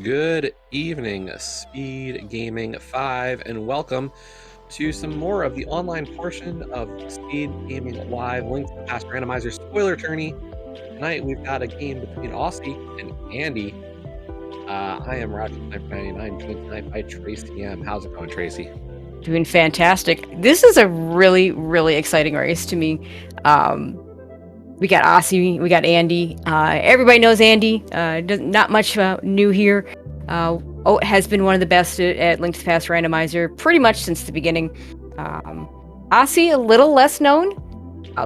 Good evening, Speed Gaming 5, and welcome to some more of the online portion of Speed Gaming Live Linked Past Randomizer Spoiler Tourney. Tonight we've got a game between Aussie and Andy. I am Roger 99, joined tonight by Tracy M. How's it going, Tracy? Doing fantastic. This is a really exciting race to me. We got Aussie, we got Andy. Everybody knows Andy. Not much new here. Oat has been one of the best at Linked Past Randomizer pretty much since the beginning. Aussie, a little less known,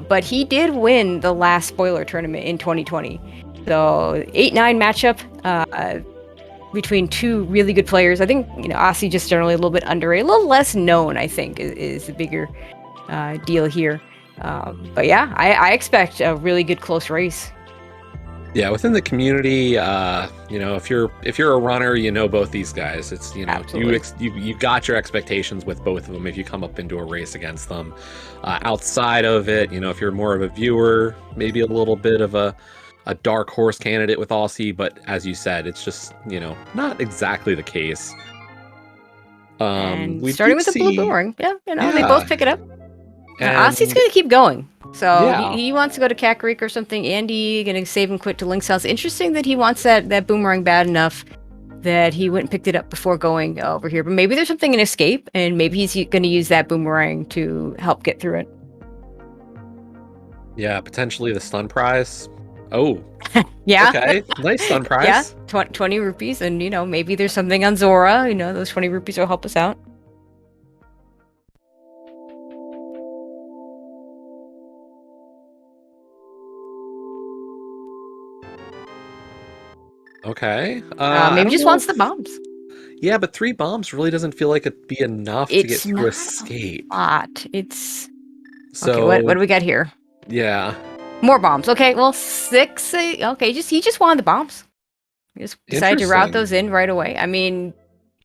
but he did win the last spoiler tournament in 2020. So 8-9 matchup between two really good players. I think Aussie just generally a little bit underrated, a little less known. I think is the bigger deal here. But yeah, I expect a really good close race. Yeah, within the community, if you're a runner, you know both these guys. It's you got your expectations with both of them if you come up into a race against them. Outside of it, if you're more of a viewer, maybe a little bit of a dark horse candidate with Aussie, but as you said, it's just not exactly the case. And starting with the blue boomerang, they both pick it up. Aussie's gonna keep going. So he wants to go to Kakariko or something. Andy gonna save him quick to Link's house. Interesting that he wants that boomerang bad enough that he went and picked it up before going over here. But maybe there's something in escape, and maybe he's gonna use that boomerang to help get through it. Yeah, potentially the stun prize. Oh, yeah. Okay, nice stun prize. Yeah, 20 rupees, and maybe there's something on Zora. Those 20 rupees will help us out. Okay. Maybe just wants the bombs. Yeah, but 3 bombs really doesn't feel like it'd be enough to get through escape. It's so. Okay, what do we got here? Yeah. More bombs. Okay, well 6. Okay, he just wanted the bombs. He just decided to route those in right away. I mean,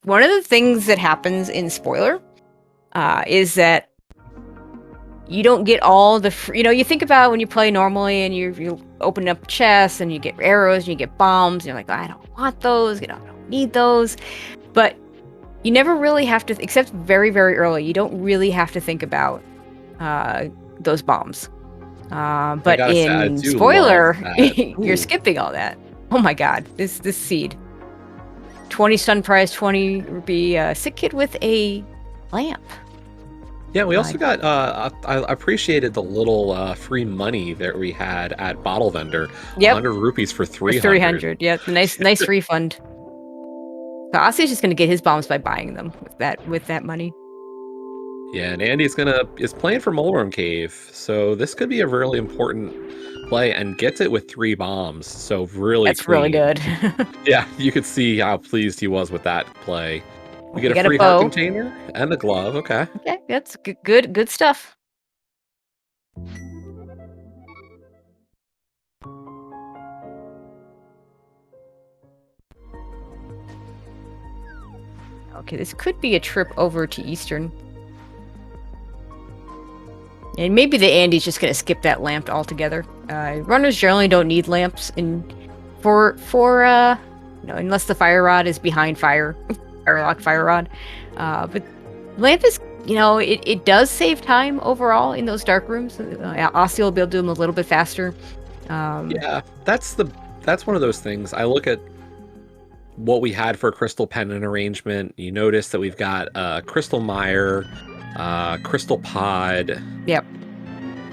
one of the things that happens in spoiler is that you don't get all the you think about when you play normally and you open up chests and you get arrows and you get bombs and you're like, oh, I don't want those, I don't need those. But you never really have to, except very early, you don't really have to think about those bombs. But in spoiler, you're skipping all that. Oh my god, this seed. 20 stun prize, 20 rupee sick kid with a lamp. Yeah, we also got, I appreciated the little free money that we had at Bottle Vendor. Yep. 100 rupees for 300. 300, yeah, nice refund. So Aussie's just gonna get his bombs by buying them with that money. Yeah, and Andy's is playing for Moleworm Cave, so this could be a really important play, and gets it with 3 bombs, so really That's clean. Really good. Yeah, you could see how pleased he was with that play. We get a free heart container and a glove. Okay. Okay, that's good stuff. Okay, this could be a trip over to Eastern. And maybe the Andy's just gonna skip that lamp altogether. Runners generally don't need lamps unless the fire rod is behind Firelock Fire Rod. But lamp is, it does save time overall in those dark rooms. Aussie will be able to do them a little bit faster. Yeah, that's one of those things. I look at what we had for Crystal Pendant arrangement. You notice that we've got Crystal Mire, Crystal Pod. Yep.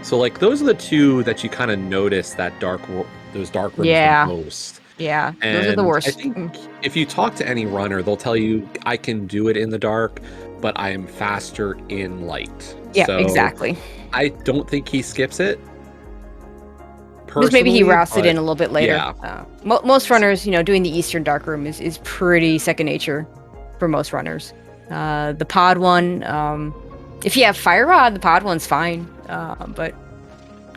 So like those are the 2 that you kind of notice those dark rooms the most. Yeah, those are the worst. I think if you talk to any runner, they'll tell you, I can do it in the dark, but I am faster in light. Yeah, so exactly. I don't think he skips it. Because maybe he routes it in a little bit later. Yeah. Most runners, doing the Eastern dark room is pretty second nature for most runners. The pod one, if you have Fire Rod, the pod one's fine. But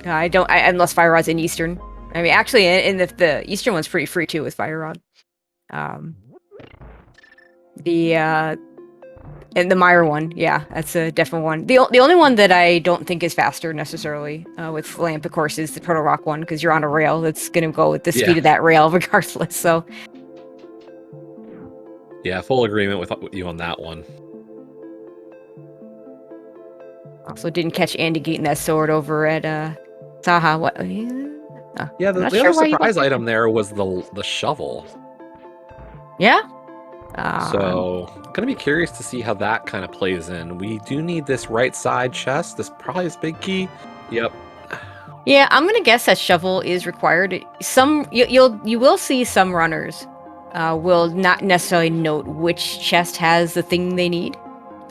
I don't, unless Fire Rod's in Eastern. I mean, actually, in the Eastern one's pretty free too with Fire Rod. And the Mire one, yeah, that's a definite one. The only one that I don't think is faster necessarily with Lamp, of course, is the Proto Rock one, because you're on a rail that's going to go with the speed of that rail regardless. So Yeah, full agreement with you on that one. Also didn't catch Andy getting that sword over at Saha. What? Yeah, the other surprise item there was the shovel. Yeah. So, gonna be curious to see how that kind of plays in. We do need this right side chest. This probably is big key. Yep. Yeah, I'm gonna guess that shovel is required. You will see some runners will not necessarily note which chest has the thing they need.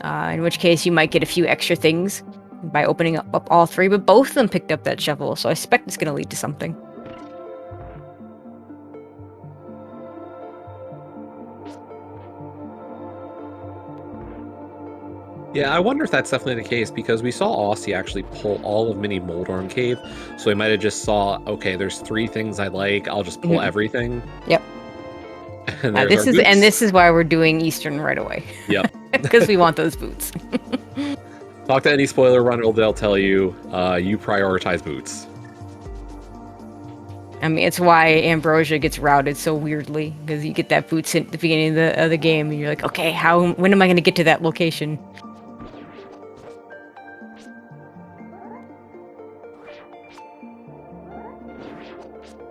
In which case, you might get a few extra things by opening up all three. But both of them picked up that shovel, so I expect it's gonna lead to something. Yeah, I wonder if that's definitely the case, because we saw Aussie actually pull all of Mini Moldorm Cave, so he might have just saw, okay, there's 3 things I like, I'll just pull everything. Yep. And this is why we're doing Eastern right away. Yep. Because we want those boots. Talk to any spoiler runner, they'll tell you, you prioritize boots. I mean, it's why Ambrosia gets routed so weirdly, because you get that boots hit at the beginning of the game, and you're like, okay, when am I going to get to that location?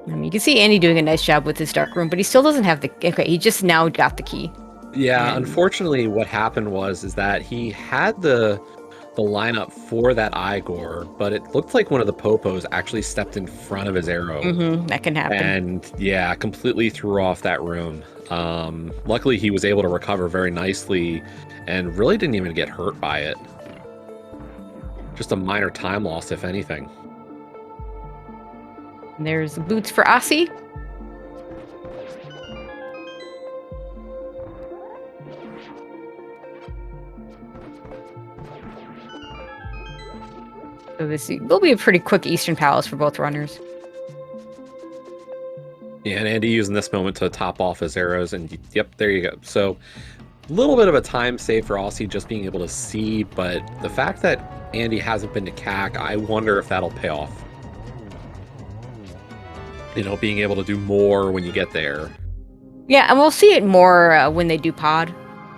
I mean, you can see Andy doing a nice job with his dark room, but he still doesn't have the... Okay, he just now got the key. Yeah, unfortunately, what happened is that he had the lineup for that Igor, but it looked like one of the Popos actually stepped in front of his arrow. That can happen. And yeah, completely threw off that room. Luckily, he was able to recover very nicely and really didn't even get hurt by it. Just a minor time loss, if anything. And there's boots for Aussie. So this will be a pretty quick Eastern Palace for both runners. Yeah, and Andy using this moment to top off his arrows, and yep, there you go. So a little bit of a time save for Aussie just being able to see, but the fact that Andy hasn't been to CAC, I wonder if that'll pay off. You know, being able to do more when you get there. Yeah, and we'll see it more when they do pod.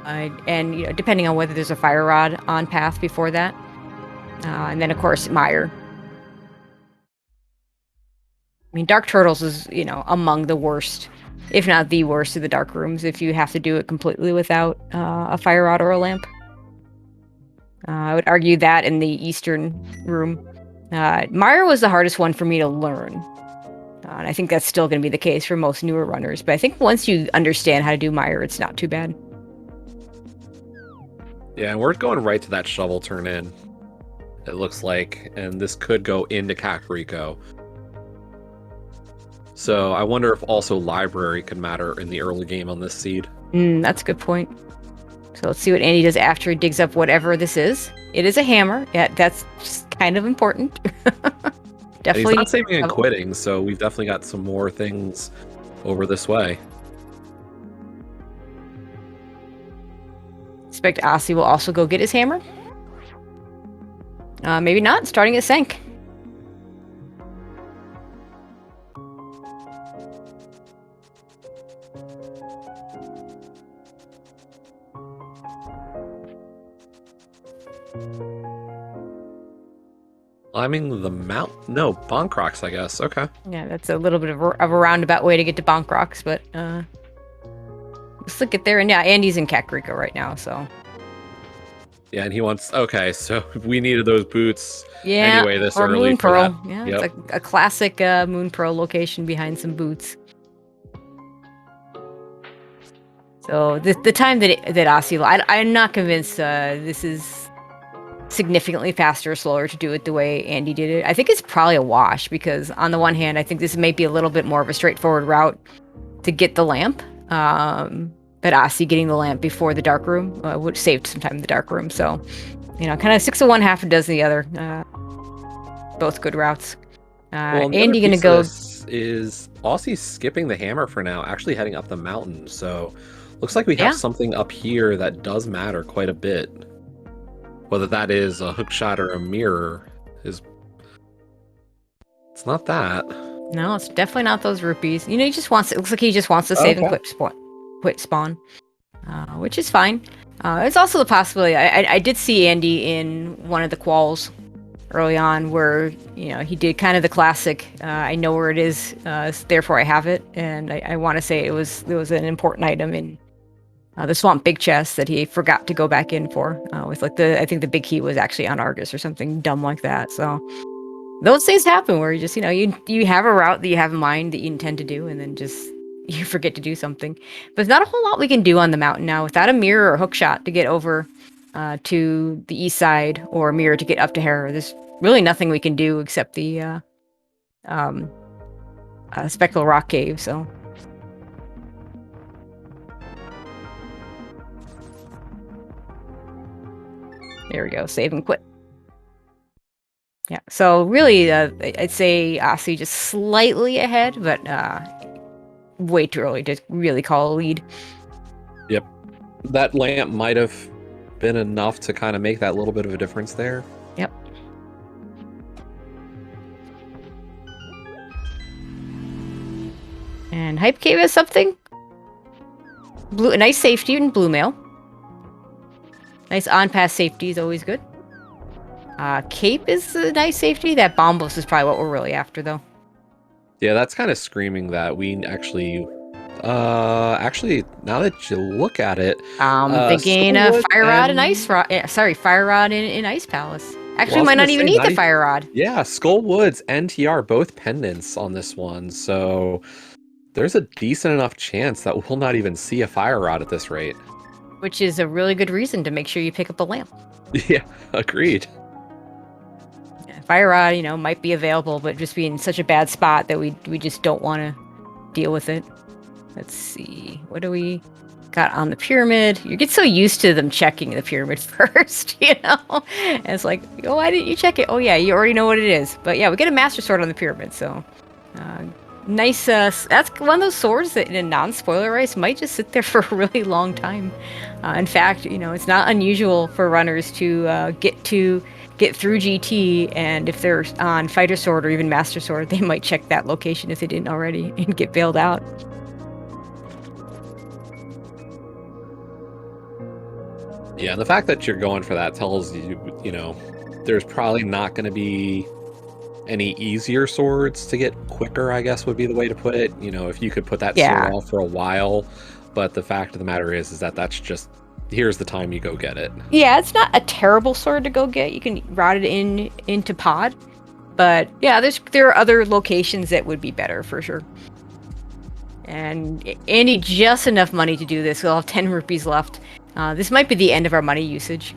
And you know, depending on whether there's a fire rod on path before that. And then, of course, Mire. I mean, Dark Turtles is, you know, among the worst, if not the worst of the dark rooms, if you have to do it completely without a fire rod or a lamp. I would argue that in the Eastern room. Mire was the hardest one for me to learn. And I think that's still going to be the case for most newer runners. But I think once you understand how to do Mire, it's not too bad. Yeah, and we're going right to that shovel turn in, it looks like. And this could go into Kakariko. So I wonder if also library could matter in the early game on this seed. That's a good point. So let's see what Andy does after he digs up whatever this is. It is a hammer. Yeah, that's just kind of important. Definitely. And he's not saving and quitting, so we've definitely got some more things over this way. Expect Aussie will also go get his hammer. Maybe not. Starting at Senk. Climbing the mount? No, Bonk I guess. Okay. Yeah, that's a little bit of a roundabout way to get to Bonk Rocks, but let's look at there. And yeah, Andy's in Kakariko right now, so. Yeah, and he wants. Okay, so we needed those boots. Yeah, anyway, this or early Moon for Pearl. that. Yeah, yep. It's a classic Moon Pearl location behind some boots. So the time that Aussie, I'm not convinced this is significantly faster or slower to do it the way Andy did it. I think it's probably a wash, because on the one hand, I think this may be a little bit more of a straightforward route to get the lamp. But Aussie getting the lamp before the dark room would save some time in the dark room. So, you know, kind of 6 of one, half a dozen of the other. Both good routes. Andy gonna go. Is Aussie skipping the hammer for now? Actually heading up the mountain. So, looks like we have something up here that does matter quite a bit. Whether that is a hookshot or a mirror is... It's not that. No, it's definitely not those rupees. You know, he just wants... It looks like he just wants to save and quit spawn. which is fine. It's also the possibility. I did see Andy in one of the quals early on where, you know, he did kind of the classic, I know where it is, therefore I have it. And I want to say it was an important item in the Swamp Big Chest that he forgot to go back in for. With like I think the big key was actually on Argus or something dumb like that. So those things happen where you just, you know, you have a route that you have in mind that you intend to do, and then just you forget to do something. But there's not a whole lot we can do on the mountain now without a mirror or hook shot to get over to the east side, or a mirror to get up to Hera. There's really nothing we can do except the Spectral Rock Cave. So there we go. Save and quit. Yeah. So really, I'd say Aussie just slightly ahead, but way too early to really call a lead. Yep. That lamp might have been enough to kind of make that little bit of a difference there. Yep. And Hype Cave is something. A nice safety in Blue Mail. Nice on-pass safety is always good. Cape is a nice safety. That Bombos is probably what we're really after, though. Yeah, that's kind of screaming that we actually, now that you look at it, thinking Fire Rod and Ice Rod. Sorry, Fire Rod in Ice Palace. Actually, we might not even need the Fire Rod. Yeah, Skull Woods and TR both pendants on this one, so there's a decent enough chance that we'll not even see a Fire Rod at this rate. Which is a really good reason to make sure you pick up a lamp. Yeah, agreed. Fire Rod, you know, might be available, but just be in such a bad spot that we just don't want to deal with it. Let's see. What do we got on the pyramid? You get so used to them checking the pyramid first, you know? And it's like, oh, why didn't you check it? Oh, yeah, you already know what it is. But yeah, we get a Master Sword on the pyramid, so nice. That's one of those swords that in a non-spoiler race might just sit there for a really long time. In fact, you know, it's not unusual for runners to get through GT, and if they're on Fighter Sword or even Master Sword, they might check that location if they didn't already and get bailed out. Yeah, and the fact that you're going for that tells you, you know, there's probably not going to be any easier swords to get quicker, I guess would be the way to put it. You know, if you could put that sword off for a while, but the fact of the matter is that that's just, here's the time you go get it. Yeah, it's not a terrible sword to go get. You can route it into pod, but yeah, there are other locations that would be better for sure. And Andy, just enough money to do this. We'll have 10 rupees left. This might be the end of our money usage.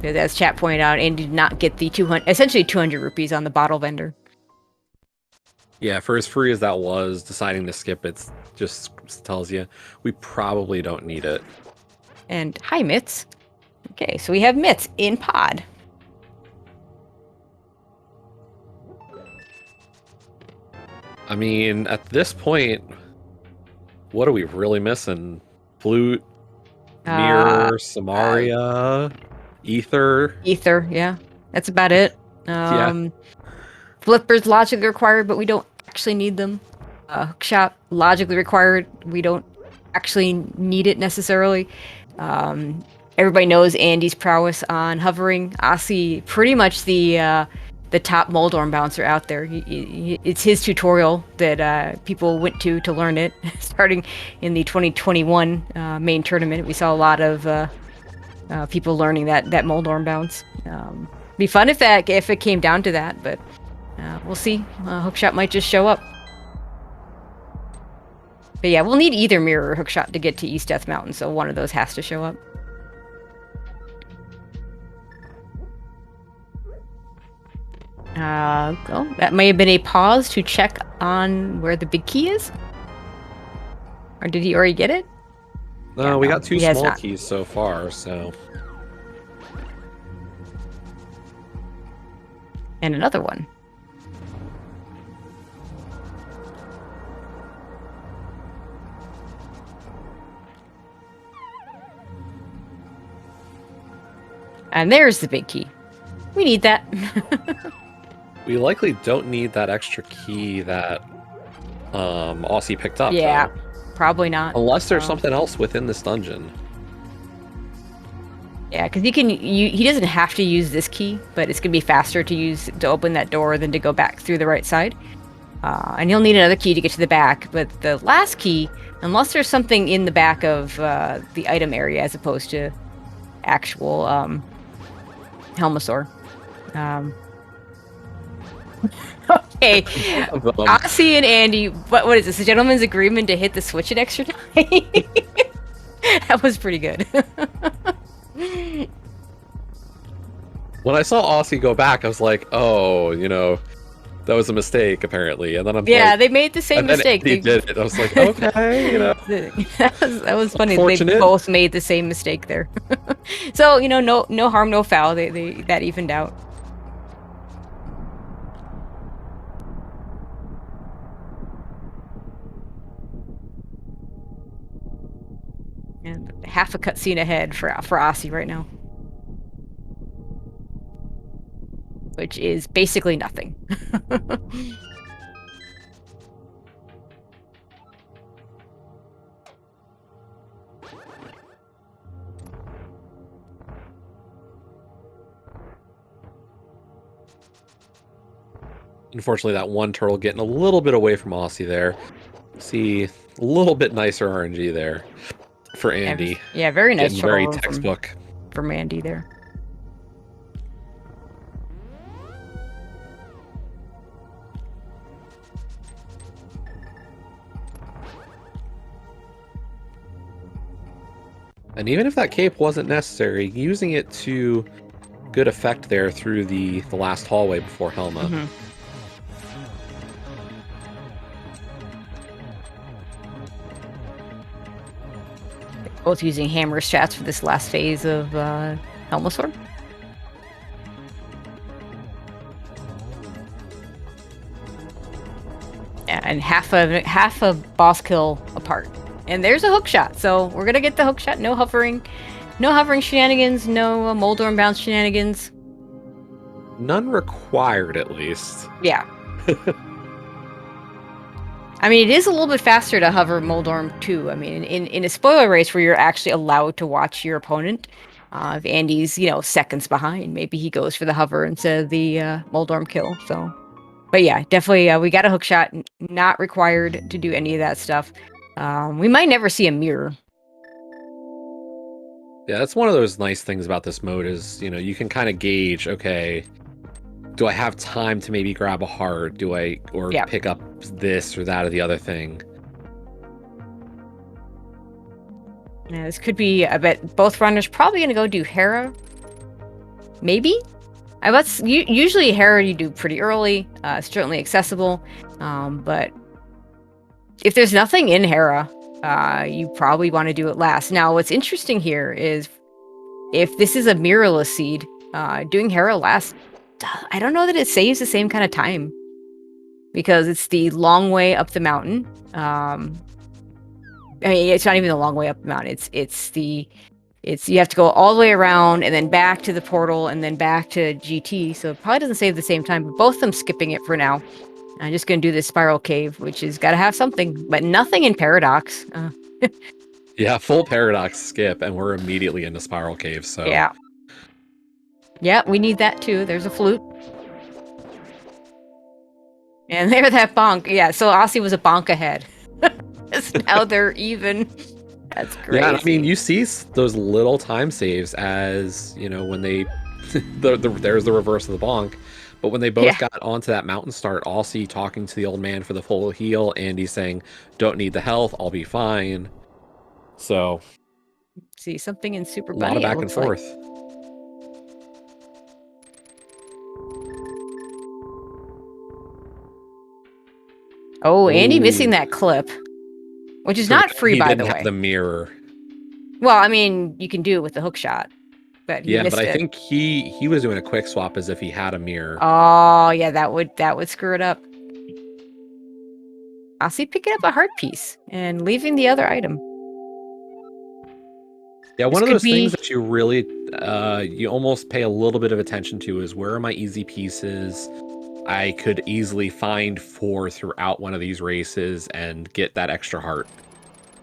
As chat pointed out, Andy did not get the essentially 200 rupees on the bottle vendor. Yeah, for as free as that was, deciding to skip it just tells you we probably don't need it. And hi, Mitz. Okay, so we have Mitz in pod. I mean, at this point, what are we really missing? Flute, Mirror, Samaria, Ether. Ether, yeah. That's about it. Yeah. Flippers logically required, but we don't actually need them. Hookshot logically required. We don't actually need it necessarily. Everybody knows Andy's prowess on hovering. Aussie, pretty much the top Moldorm bouncer out there. It's his tutorial that people went to learn it. Starting in the 2021 main tournament, we saw a lot of people learning that Moldorm bounce. Be fun if it came down to that, but we'll see. Hookshot might just show up. But yeah, we'll need either Mirror or Hookshot to get to East Death Mountain, so one of those has to show up. Oh, that may have been a pause to check on where the big key is. Or did he already get it? No, we got two small keys so far, so. And another one. And there's the big key. We need that. We likely don't need that extra key that Aussie picked up. Yeah. Though. probably not. Unless there's something else within this dungeon. Yeah, because he doesn't have to use this key, but it's gonna be faster to open that door than to go back through the right side. And he'll need another key to get to the back. But the last key, unless there's something in the back of the item area as opposed to actual Helmosaur. Okay, Aussie and Andy, what is this? A gentleman's agreement to hit the switch an extra time? That was pretty good. When I saw Aussie go back, I was like, oh, you know, that was a mistake, apparently. And then I'm yeah, like, they made the same mistake. They did it. I was like, okay, you know. that was funny. They both made the same mistake there. So, you know, no harm, no foul. They that evened out. And half a cutscene ahead for Aussie right now. Which is basically nothing. Unfortunately, that one turtle getting a little bit away from Aussie there. See, a little bit nicer RNG there for Andy. Yeah, very nice. Very textbook from Andy there. And even if that cape wasn't necessary, using it to good effect there through the last hallway before Helma. Mm-hmm. Both using hammer strats for this last phase of Helmosaur. Yeah, and half a boss kill apart. And there's a hook shot, so we're gonna get the hook shot. No hovering shenanigans, no Moldorm bounce shenanigans. None required, at least. Yeah. I mean, it is a little bit faster to hover Moldorm too. I mean, in a spoiler race where you're actually allowed to watch your opponent, if Andy's, you know, seconds behind, maybe he goes for the hover instead of the Moldorm kill. So, but yeah, definitely we got a hook shot. Not required to do any of that stuff. We might never see a mirror. Yeah, that's one of those nice things about this mode is, you know, you can kind of gauge, okay, do I have time to maybe grab a heart? Do I, or pick up this or that or the other thing? Yeah, this could be, I bet both runners probably going to go do Hera. Maybe? Usually Hera you do pretty early, certainly accessible, but if there's nothing in Hera, you probably want to do it last. Now, what's interesting here is if this is a mirrorless seed, doing Hera last, I don't know that it saves the same kind of time because it's the long way up the mountain. I mean, it's not even the long way up the mountain. It's you have to go all the way around and then back to the portal and then back to GT. So it probably doesn't save the same time, but both of them skipping it for now. I'm just going to do this spiral cave, which has got to have something, but nothing in Paradox. Yeah, full Paradox skip, and we're immediately into spiral cave, so... Yeah. Yeah, we need that too. There's a flute. And there that bonk. Yeah, so Aussie was a bonk ahead. Now they're even. That's crazy. Yeah, I mean, you see those little time saves as, you know, when they... there's the reverse of the bonk. But when they both got onto that mountain start, Aussie talking to the old man for the full heal, Andy saying, don't need the health, I'll be fine. So... See, something in Super Bunny. A lot of back and forth. Oh, Andy missing that clip. Which is not free, by the way. He didn't have the mirror. Well, I mean, you can do it with the hook shot. But he missed but I it. think he was doing a quick swap as if he had a mirror. Oh, yeah, that would screw it up. Aussie picking up a heart piece and leaving the other item. Yeah, one of those things that you really, you almost pay a little bit of attention to is where are my easy pieces I could easily find 4 throughout one of these races and get that extra heart.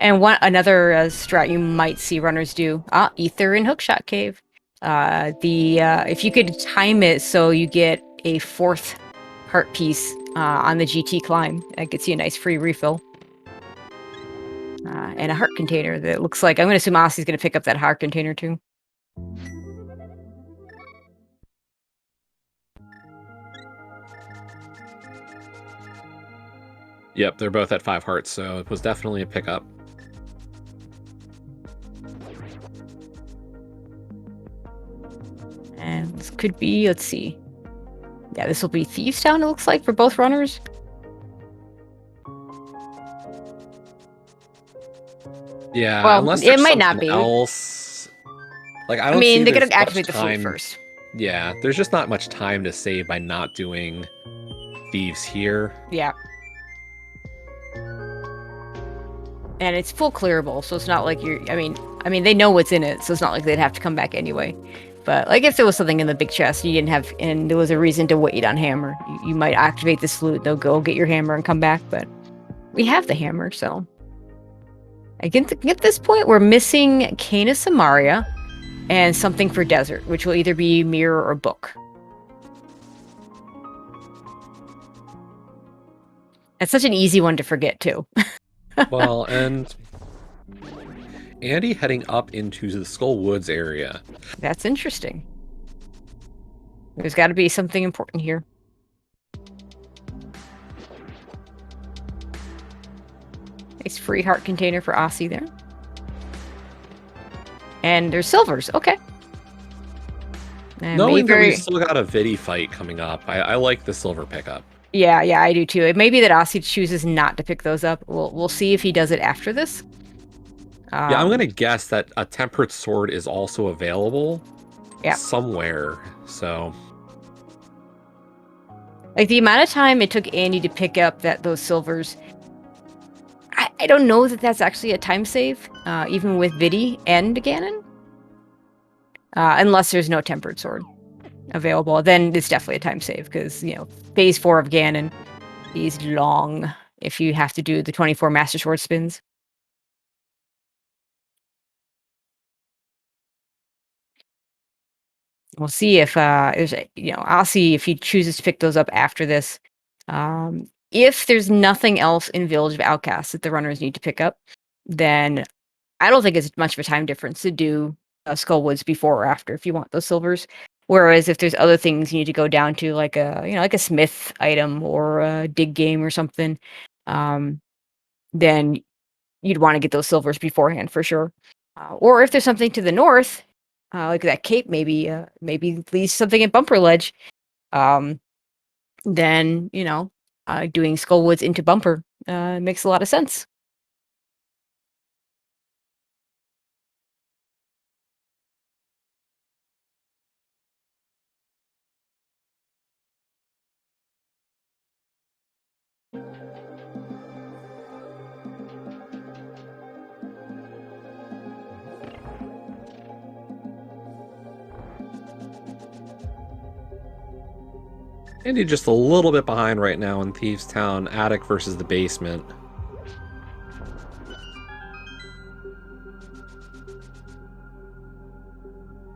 And another strat you might see runners do, Ether and Hookshot Cave. If you could time it so you get a 4th heart piece on the GT climb, that gets you a nice free refill. And a heart container that looks like, I'm going to assume Ossie's going to pick up that heart container too. Yep, they're both at 5 hearts, so it was definitely a pickup. And this could be, let's see. Yeah, this will be Thieves Town, it looks like, for both runners. Yeah, well, unless it might not be. Else. Like, I mean, they're going to activate the flute first. Yeah, there's just not much time to save by not doing Thieves here. Yeah. And it's full clearable, so it's not like you're... I mean, they know what's in it, so it's not like they'd have to come back anyway. But, like, if there was something in the big chest you didn't have... And there was a reason to wait on hammer, you might activate this flute, they'll go get your hammer and come back, but... We have the hammer, so... Again, at this point, we're missing Cana Samaria and something for desert, which will either be mirror or book. That's such an easy one to forget, too. Well, and Andy heading up into the Skull Woods area. That's interesting. There's got to be something important here. Nice free heart container for Aussie there. And there's silvers. Okay. And knowing that we still got a Vidi fight coming up, I like the silver pickup. Yeah, I do too. It may be that Aussie chooses not to pick those up. We'll see if he does it after this. Yeah, I'm gonna guess that a tempered sword is also available. Yeah. Somewhere. So. Like the amount of time it took Andy to pick up those silvers. I don't know that that's actually a time save, even with Vidi and Ganon. Unless there's no tempered sword available, then it's definitely a time save, because, you know, phase 4 of Ganon is long if you have to do the 24 Master Sword spins. We'll see if there's, you know, I'll see if he chooses to pick those up after this. If there's nothing else in Village of Outcasts that the runners need to pick up, then I don't think it's much of a time difference to do Skullwoods before or after if you want those silvers. Whereas if there's other things you need to go down to, like a smith item or a dig game or something, then you'd want to get those silvers beforehand for sure. Or if there's something to the north, like that cape maybe leads something at Bumper Ledge, then, you know, doing Skullwoods into Bumper makes a lot of sense. Andy just a little bit behind right now in Thieves Town, attic versus the basement.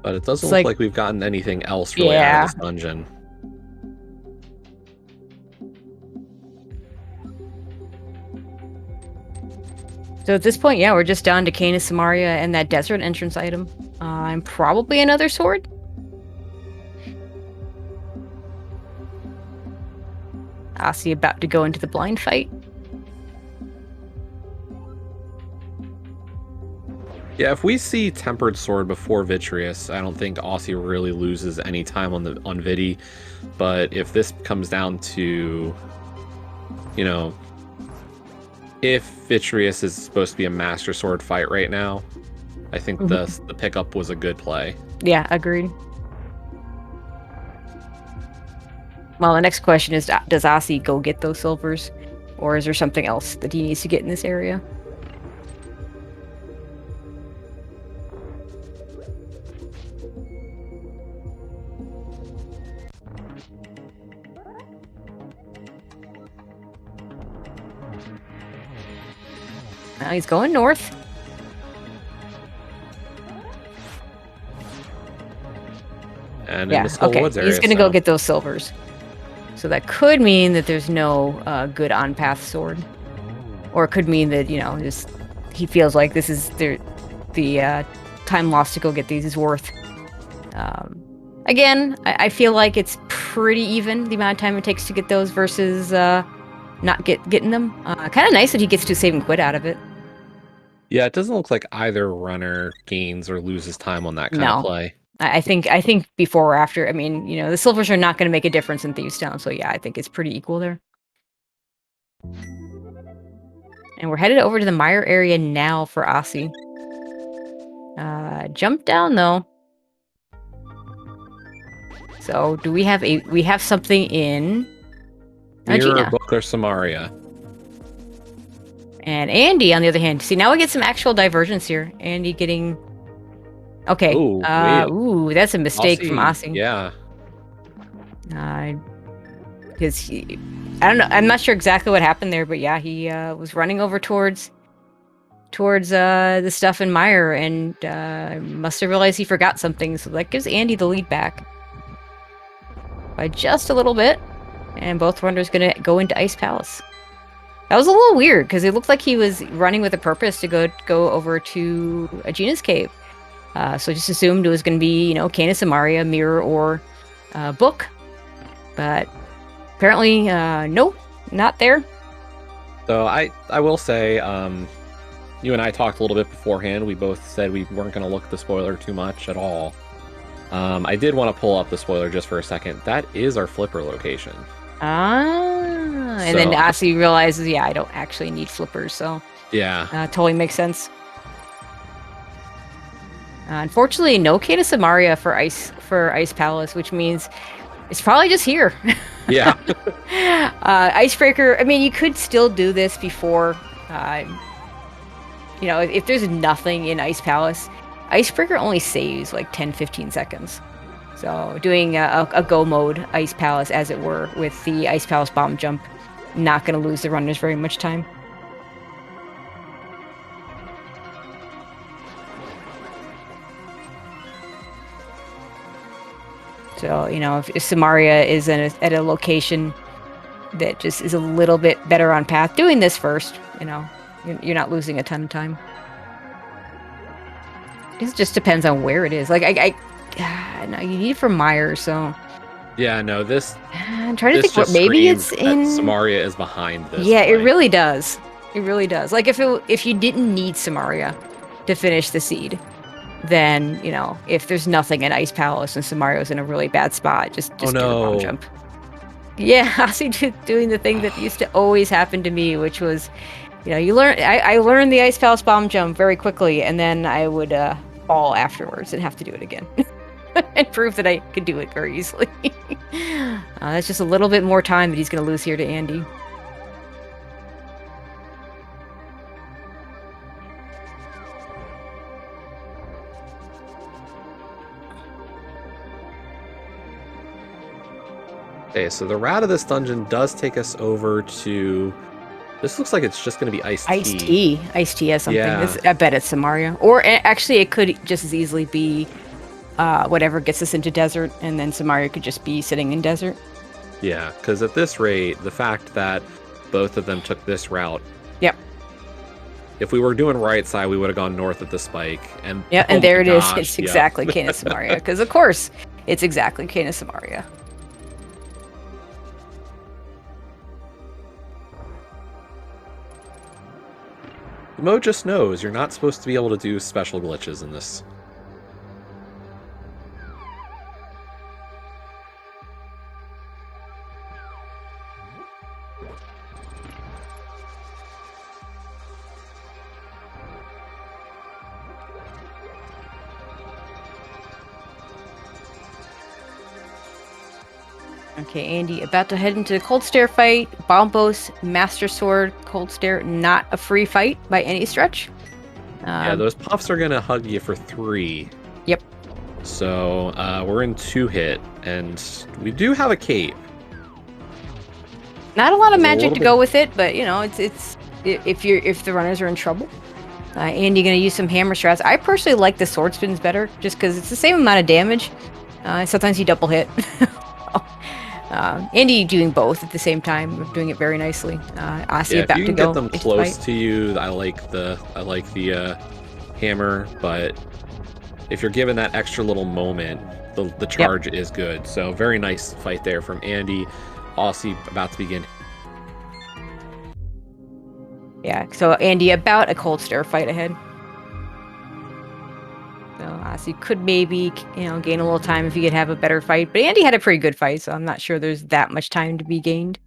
But it doesn't look like we've gotten anything else really out of this dungeon. So at this point, yeah, we're just down to Cana Samaria and that desert entrance item. And probably another sword. Aussie about to go into the blind fight. Yeah, if we see Tempered Sword before Vitreous, I don't think Aussie really loses any time on Vidi. But if this comes down to, you know, if Vitreous is supposed to be a Master Sword fight right now, I think the pickup was a good play. Yeah, agreed. Well, the next question is, does Aussie go get those silvers? Or is there something else that he needs to get in this area? Now he's going north. And in the Skull Woods area, he's gonna go get those silvers. So that could mean that there's no good on-path sword. Or it could mean that, you know, just he feels like this is the time lost to go get these is worth. Again, I feel like it's pretty even, the amount of time it takes to get those versus not getting them. Kind of nice that he gets to save and quit out of it. Yeah, it doesn't look like either runner gains or loses time on that kind of play. I think before or after, I mean, you know, the silvers are not going to make a difference in Thieves Town, so yeah, I think it's pretty equal there. And we're headed over to the Mire area now for Aussie. Jump down though. So do we have something in Mirror, Book, or Samaria? And Andy, on the other hand, see, now we get some actual divergence here. Andy getting... Okay. Ooh, that's a mistake from Aussie. Yeah. Because I don't know. I'm not sure exactly what happened there, but yeah, he was running over towards the stuff in Mire and must have realized he forgot something. So that gives Andy the lead back by just a little bit. And both runners going to go into Ice Palace. That was a little weird because it looked like he was running with a purpose to go over to Aegina's cave. So I just assumed it was going to be, you know, Canis Samaria, Mirror, or Book. But apparently, no, not there. So I will say, you and I talked a little bit beforehand. We both said we weren't going to look at the spoiler too much at all. I did want to pull up the spoiler just for a second. That is our flipper location. And then Aussie realizes, yeah, I don't actually need flippers, so yeah, totally makes sense. Unfortunately, no Canis Samaria for Ice Palace, which means it's probably just here. Yeah. Icebreaker. I mean, you could still do this before. You know, if there's nothing in Ice Palace, Icebreaker only saves like 10-15 seconds. So doing a go mode Ice Palace, as it were, with the Ice Palace bomb jump, not going to lose the runners very much time. So, you know, if Samaria is at a location that just is a little bit better on path, doing this first, you know, you're not losing a ton of time. It just depends on where it is. Like, no, you need it for Mire, so... Yeah, no, this... I'm trying to think what... Maybe it's in... Samaria is behind this. Yeah, it really does. It really does. Like, if you didn't need Samaria to finish the seed, then, you know, if there's nothing in Ice Palace and Samaria's in a really bad spot, just do the bomb jump. Yeah, Aussie doing the thing that used to always happen to me, which was, you know, I learned the Ice Palace bomb jump very quickly, and then I would fall afterwards and have to do it again. And prove that I could do it very easily. That's just a little bit more time that he's going to lose here to Andy. Okay, so the route of this dungeon does take us over to... This looks like it's just going to be Iced Tea. Iced Tea has something. Yeah. I bet it's Samaria. Or actually, it could just as easily be whatever gets us into desert, and then Samaria could just be sitting in desert. Yeah, because at this rate, the fact that both of them took this route... Yep. If we were doing right side, we would have gone north at the spike. And yeah, and there it is. It's exactly Canis Samaria. Because, of course, it's exactly Canis Samaria. Mo just knows you're not supposed to be able to do special glitches in this. Okay, Andy, about to head into the Cold Stare fight. Bombos, Master Sword, Cold Stare, not a free fight by any stretch. Yeah, those puffs are going to hug you for 3. Yep. So, we're in 2-hit, and we do have a cape. Not a lot of magic to go with it, but, you know, it's if the runners are in trouble. Andy gonna use some hammer strats. I personally like the sword spins better, just because it's the same amount of damage. Sometimes you double hit. Andy doing both at the same time, doing it very nicely. Aussie about to go. If you can get them close to you, I like the hammer, but if you're given that extra little moment, the charge is good. So very nice fight there from Andy. Aussie about to begin. Yeah, so Andy about a cold stare fight ahead. So Aussie could maybe, gain a little time if he could have a better fight. But Andy had a pretty good fight, so I'm not sure there's that much time to be gained.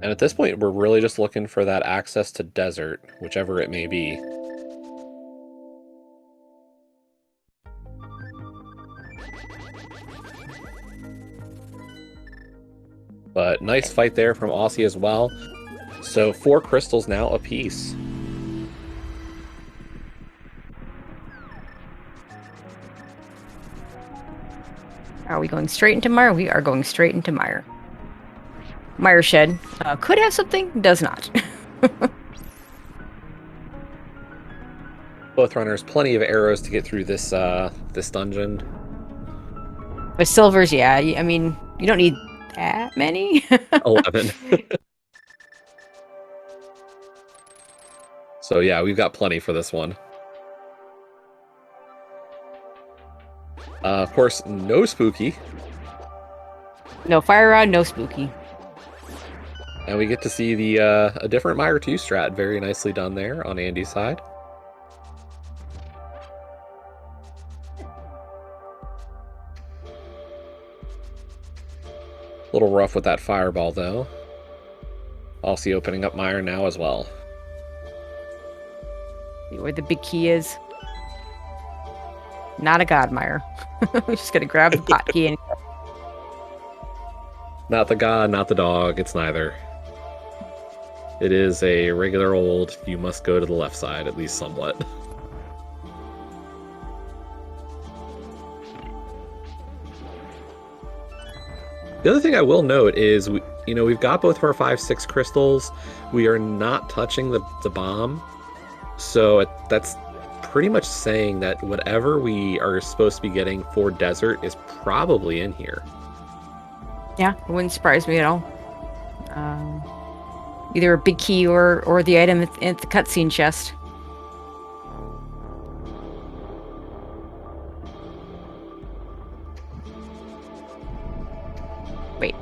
And at this point, we're really just looking for that access to desert, whichever it may be. But nice fight there from Aussie as well. So 4 crystals now apiece. Are we going straight into Mire? We are going straight into Mire. Mire Shed could have something, does not. Both runners, plenty of arrows to get through this this dungeon. But silvers, yeah, I mean, you don't need that many. 11. So yeah, we've got plenty for this one. Of course, no spooky. No fire rod, no spooky. And we get to see the a different Mire 2 strat. Very nicely done there on Andy's side. A little rough with that fireball, though. Aussie opening up Mire now as well. See where the big key is. Not a god Mire. We're just gonna grab the pot key and... Not the god, not the dog. It's neither. It is a regular old, you must go to the left side, at least somewhat. The other thing I will note is, we've got both of our 5-6 crystals. We are not touching the bomb. So that's pretty much saying that whatever we are supposed to be getting for desert is probably in here. Yeah, it wouldn't surprise me at all. Either a big key or the item at the cutscene chest. Wait.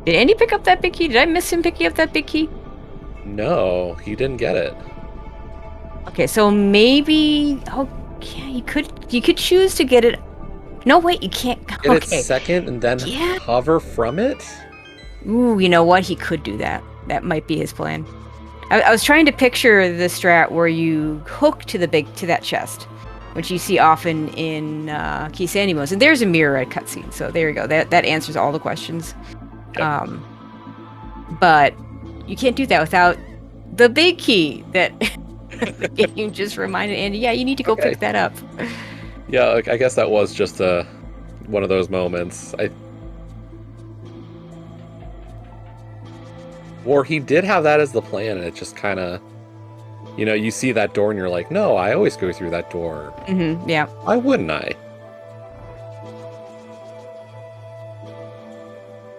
Did Andy pick up that big key? Did I miss him picking up that big key? No, he didn't get it. Okay, so maybe... Oh, yeah, you could choose to get it... No, wait, you can't... Get it second and then hover from it? Ooh, you know what? He could do that. That might be his plan. I was trying to picture the strat where you hook to that chest, which you see often in Key Animos. And there's a mirror at cutscene, so there you go. That answers all the questions. Yep. But you can't do that without the big key that the game just reminded Andy. Yeah, you need to go pick that up. Yeah, I guess that was just one of those moments. Or he did have that as the plan, and it just kind of, you see that door and you're like, no, I always go through that door. Mm-hmm, yeah. Why wouldn't I?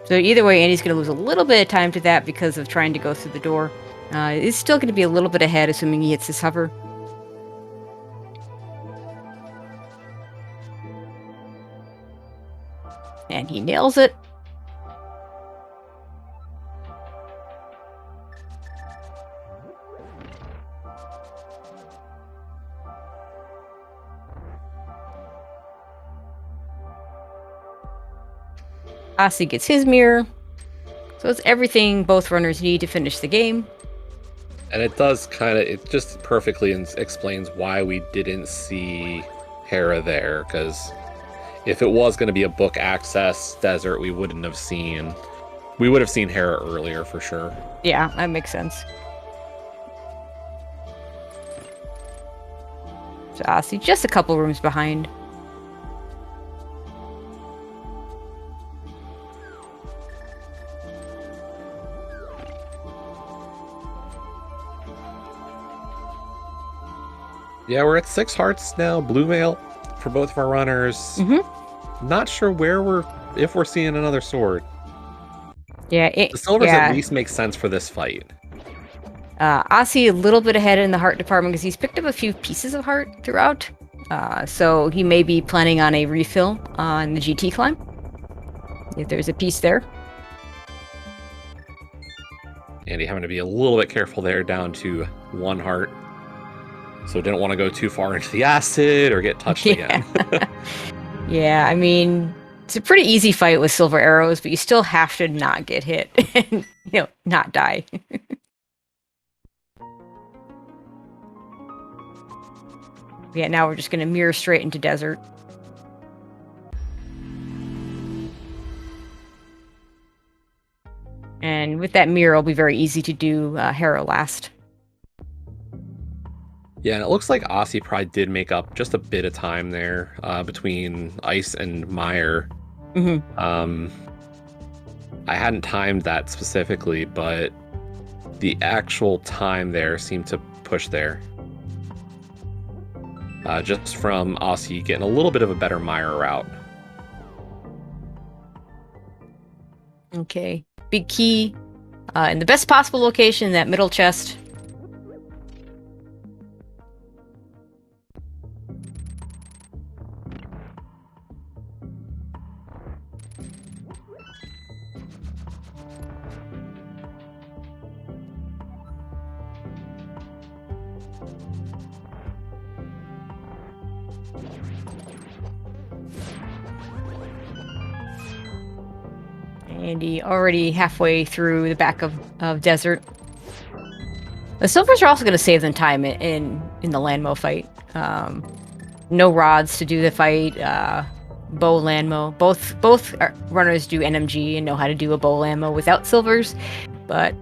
So either way, Andy's going to lose a little bit of time to that because of trying to go through the door. He's still going to be a little bit ahead, assuming he hits his hover. And he nails it. Aussie gets his mirror. So it's everything both runners need to finish the game. And it does it just perfectly explains why we didn't see Hera there, because if it was going to be a book access desert, we would have seen Hera earlier for sure. Yeah, that makes sense. So Aussie just a couple rooms behind. Yeah, we're at 6 hearts now. Blue mail for both of our runners. Not sure if we're seeing another sword. Yeah, The silvers at least make sense for this fight. Aussie a little bit ahead in the heart department because he's picked up a few pieces of heart throughout. So he may be planning on a refill on the GT climb. If there's a piece there. Andy having to be a little bit careful there, down to 1 heart. So didn't want to go too far into the acid or get touched again. Yeah, I mean, it's a pretty easy fight with silver arrows, but you still have to not get hit and, not die. Yeah, now we're just going to mirror straight into desert. And with that mirror, it'll be very easy to do Hera last. Yeah, and it looks like Aussie probably did make up just a bit of time there between Ice and Meyer. I hadn't timed that specifically, but the actual time there seemed to push there. Just from Aussie getting a little bit of a better Meyer route. Okay. Big key in the best possible location, that middle chest. Andy already halfway through the back of desert. The silvers are also going to save them time in the Landmo fight. No rods to do the fight. Bow Landmo. Both runners do NMG and know how to do a bow Landmo without silvers, but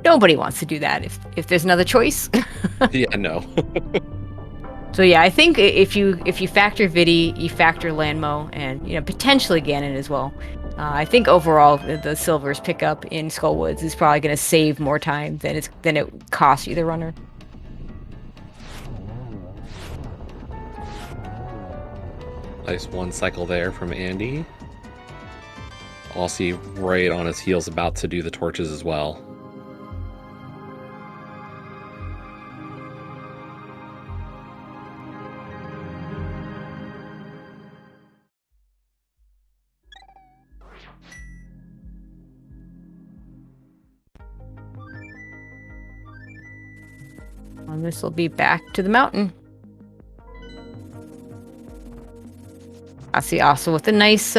nobody wants to do that if there's another choice. Yeah, no. So yeah, I think if you factor Vidi, you factor Landmo, and potentially Ganon as well. I think overall the silvers pickup in Skullwoods is probably going to save more time than it costs either runner. Nice 1 cycle there from Andy. Aussie right on his heels, about to do the torches as well. And this will be back to the mountain. I see also with a nice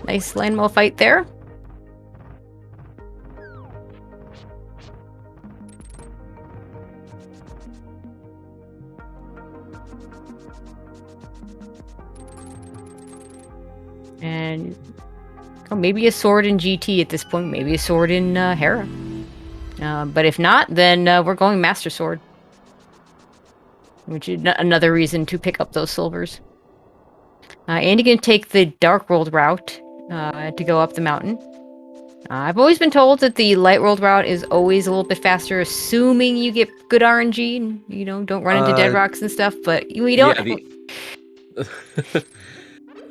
Landmo fight there. And maybe a sword in GT at this point, maybe a sword in Hera. But if not, then we're going Master Sword, which is another reason to pick up those silvers. Andy can take the Dark World route to go up the mountain. I've always been told that the Light World route is always a little bit faster, assuming you get good RNG and don't run into dead rocks and stuff. But we don't.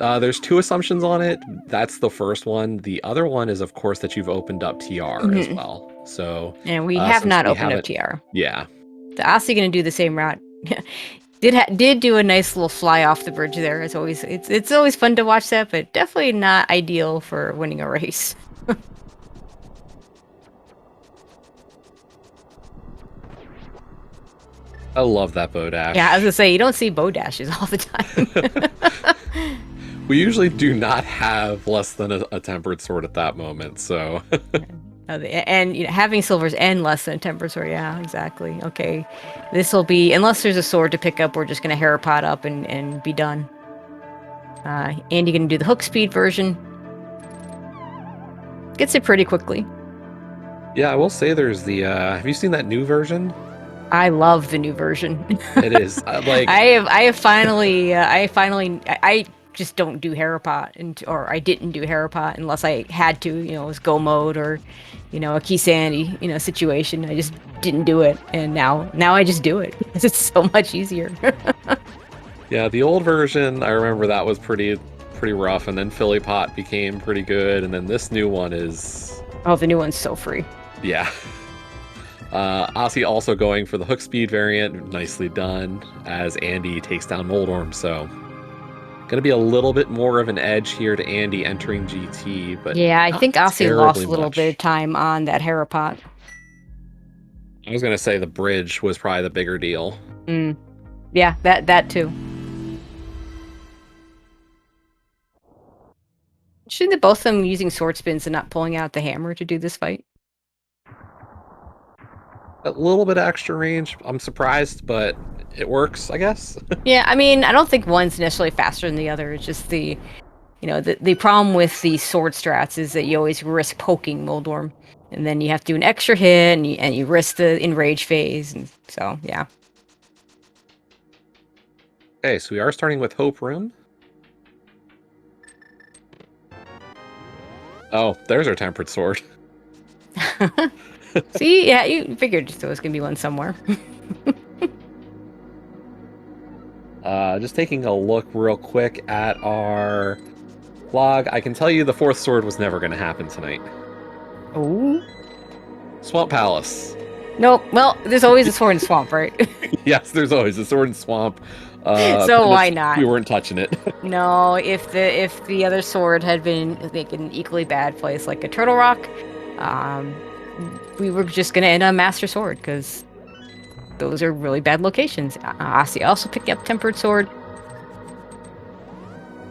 Yeah, there's 2 assumptions on it. That's the first one. The other one is, of course, that you've opened up TR as well. So, and we have not opened up TR. Yeah. The Aussie going to do the same route. Did do a nice little fly off the bridge there. It's always fun to watch that, but definitely not ideal for winning a race. I love that bow dash. Yeah, I was gonna say you don't see bow dashes all the time. We usually do not have less than a tempered sword at that moment, so. And having silvers and less than a tempered sword, yeah, exactly. Okay, this will be, unless there's a sword to pick up, we're just gonna Hera pot up and be done. Andy gonna do the hook speed version. Gets it pretty quickly. Yeah, I will say there's the. Have you seen that new version? I love the new version. It is like I just don't do Hera pot, or I didn't do Hera pot unless I had to. It was go mode or a Key Sandy, situation. I just didn't do it, and now I just do it because it's so much easier. Yeah, the old version, I remember that was pretty rough, and then Philly Pot became pretty good, and then this new one is... Oh, the new one's so free. Yeah. Aussie also going for the hook speed variant, nicely done, as Andy takes down Moldorm, so gonna be a little bit more of an edge here to Andy entering GT, but yeah, I think Aussie lost a little much. bit of time on that Harapot. I was gonna say the bridge was probably the bigger deal. Yeah, that too. Shouldn't both of them using sword spins and not pulling out the hammer to do this fight? A little bit extra range. I'm surprised, but it works, I guess. Yeah, I mean, I don't think one's necessarily faster than the other. It's just the problem with the sword strats is that you always risk poking Moldorm, and then you have to do an extra hit, and you risk the enrage phase, and so yeah. Okay, so we are starting with Hope Room. Oh, there's our Tempered Sword. See, yeah, you figured there was gonna be one somewhere. Just taking a look real quick at our log. I can tell you the fourth sword was never going to happen tonight. Oh. Swamp Palace. Nope. Well, there's always a sword in swamp, right? Yes, there's always a sword in swamp. So why not? We weren't touching it. No, if the other sword had been like an equally bad place, like a Turtle Rock, we were just gonna end on Master Sword because those are really bad locations. Aussie also picked up Tempered Sword.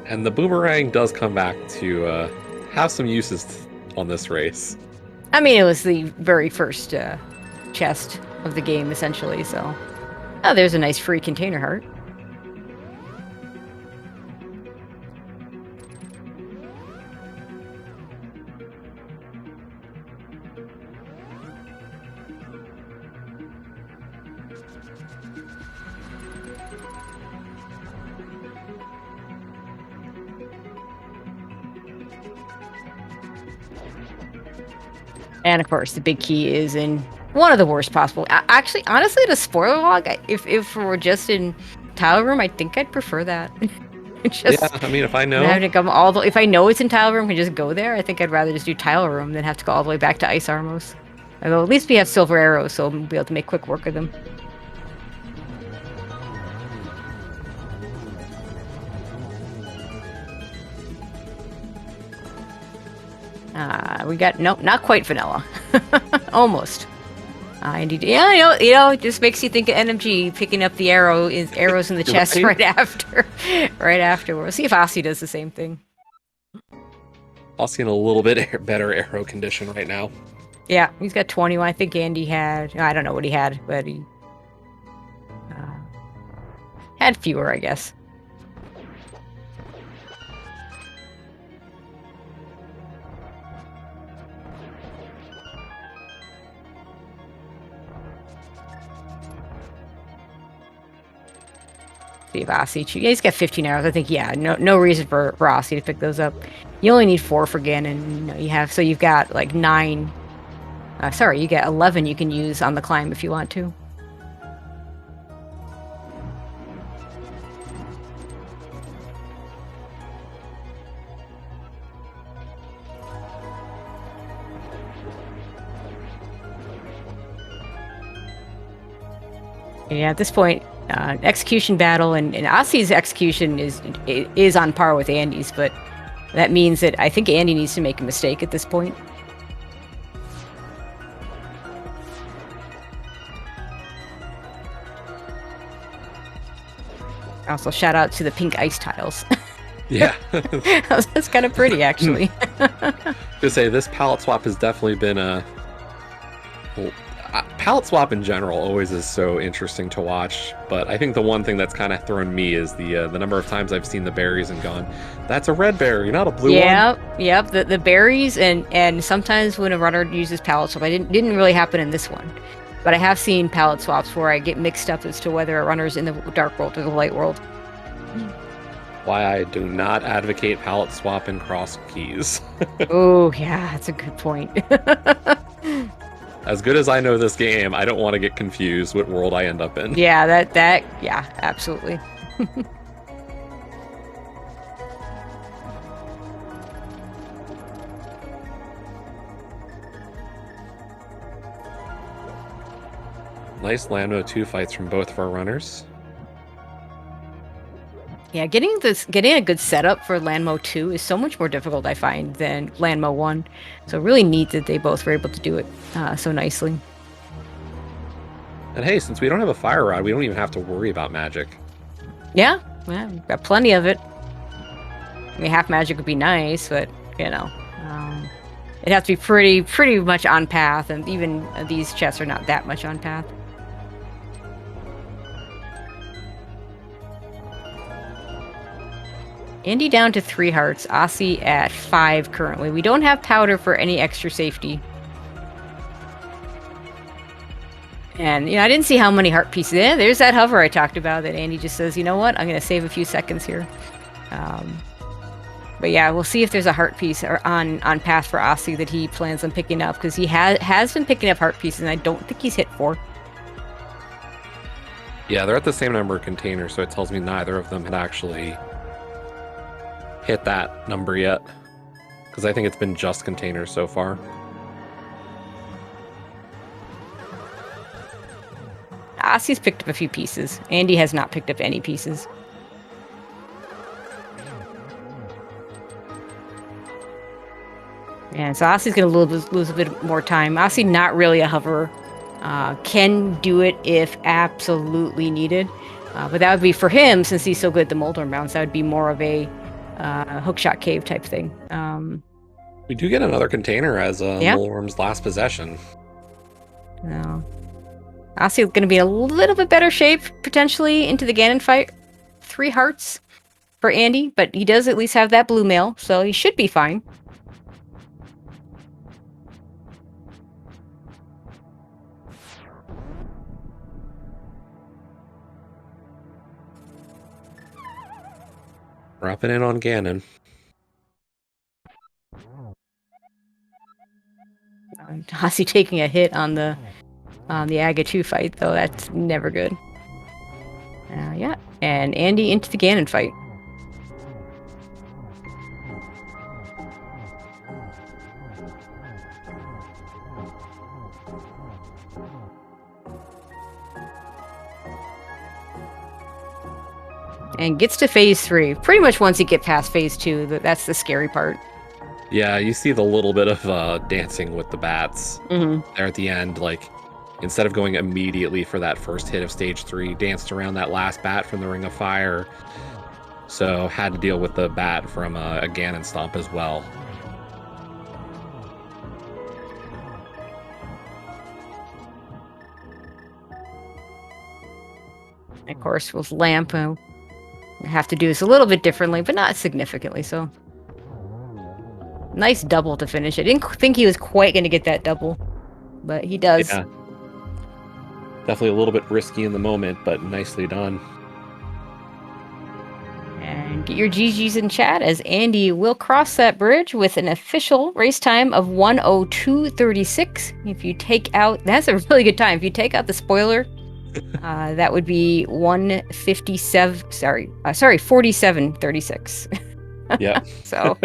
And the boomerang does come back to have some uses on this race. I mean, it was the very first chest of the game, essentially, so... Oh, there's a nice free container heart. And of course, the big key is in one of the worst possible. Actually, honestly, the spoiler log, if we're just in Tile Room, I think I'd prefer that. Yeah, I mean, if I know, having to come if I know it's in Tile Room, can just go there. I think I'd rather just do Tile Room than have to go all the way back to Ice Armos. Although at least we have silver arrows, so we'll be able to make quick work of them. We got not quite vanilla, almost. Indeed, yeah, it just makes you think of NMG picking up the arrows in the chest right after. We'll see if Aussie does the same thing. Aussie in a little bit better arrow condition right now. Yeah, he's got 21. I think Andy had. I don't know what he had, but he had fewer, I guess. See if Aussie. Yeah, he's got 15 arrows. I think, yeah, no reason for Aussie to pick those up. You only need 4 for Ganon. You've got like 9. You get 11 you can use on the climb if you want to. Yeah, at this point, execution battle, and Aussie's execution is on par with Andy's, but that means that I think Andy needs to make a mistake at this point. Also, shout out to the pink ice tiles. Yeah. That's kind of pretty, actually. To say, this palette swap has definitely been a... Well, palette swap in general always is so interesting to watch, but I think the one thing that's kind of thrown me is the number of times I've seen the berries and gone, that's a red berry, not a blue one. Yep. The berries, and sometimes when a runner uses palette swap, it didn't really happen in this one, but I have seen palette swaps where I get mixed up as to whether a runner's in the dark world or the light world. Why I do not advocate palette swap and cross keys. Oh yeah, that's a good point. As good as I know this game, I don't want to get confused what world I end up in. Yeah, yeah, absolutely. Nice Landmo 2 fights from both of our runners. Yeah, getting a good setup for Landmo 2 is so much more difficult, I find, than Landmo 1. So really neat that they both were able to do it so nicely. And hey, since we don't have a fire rod, we don't even have to worry about magic. Yeah, we've got plenty of it. I mean, half magic would be nice, but, you know, it'd have to be pretty much on path, and even these chests are not that much on path. Andy down to 3 hearts, Aussie at 5 currently. We don't have powder for any extra safety. And, you know, I didn't see how many heart pieces. Yeah, there's that hover I talked about that Andy just says, you know what, I'm going to save a few seconds here. But yeah, we'll see if there's a heart piece on path for Aussie that he plans on picking up, because he has been picking up heart pieces, and I don't think he's hit 4. Yeah, they're at the same number of containers, so it tells me neither of them had actually hit that number yet, because I think it's been just containers so far. Aussie's picked up a few pieces. Andy has not picked up any pieces. And so Aussie's going to lose a bit more time. Aussie not really a hoverer. Can do it if absolutely needed. But that would be for him, since he's so good at the Moldorm bounce, that would be more of a hookshot cave type thing. We do get another container as Moldorm's last possession. No. Aussie going to be a little bit better shape, potentially, into the Ganon fight. 3 hearts for Andy, but he does at least have that blue mail, so he should be fine. Dropping in on Ganon. Aussie taking a hit on the Aga 2 fight, though. That's never good. Yeah, and Andy into the Ganon fight. And gets to phase 3. Pretty much once you get past phase 2, that's the scary part. Yeah, you see the little bit of dancing with the bats there at the end. Like, instead of going immediately for that first hit of stage 3, danced around that last bat from the Ring of Fire. So had to deal with the bat from a Ganon stomp as well. Of course, with Lamp, have to do this a little bit differently, but not significantly so. Nice double to finish. I didn't think he was quite going to get that double, but he does. Yeah. Definitely a little bit risky in the moment, but nicely done. And get your GGs in chat, as Andy will cross that bridge with an official race time of 1:02:36. If you take out, that's a really good time. If you take out the spoiler, that would be 1:57. Sorry, 47:36. Yeah. So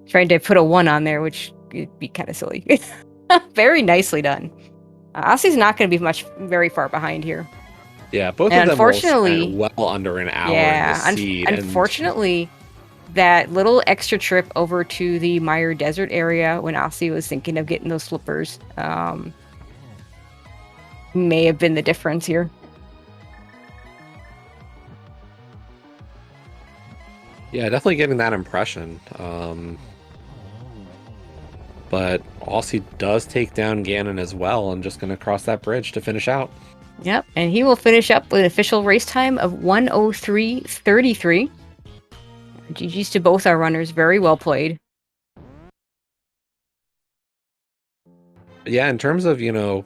trying to put a 1 on there, which would be kind of silly. Very nicely done. Aussie's not going to be very far behind here. Yeah, both of them were well under an hour in the seed. Unfortunately, that little extra trip over to the Mire Desert area when Aussie was thinking of getting those slippers may have been the difference here. Yeah, definitely getting that impression. But Aussie does take down Ganon as well, and just going to cross that bridge to finish out. Yep, and he will finish up with an official race time of 1:03:33. GG's to both our runners. Very well played. Yeah, in terms of, you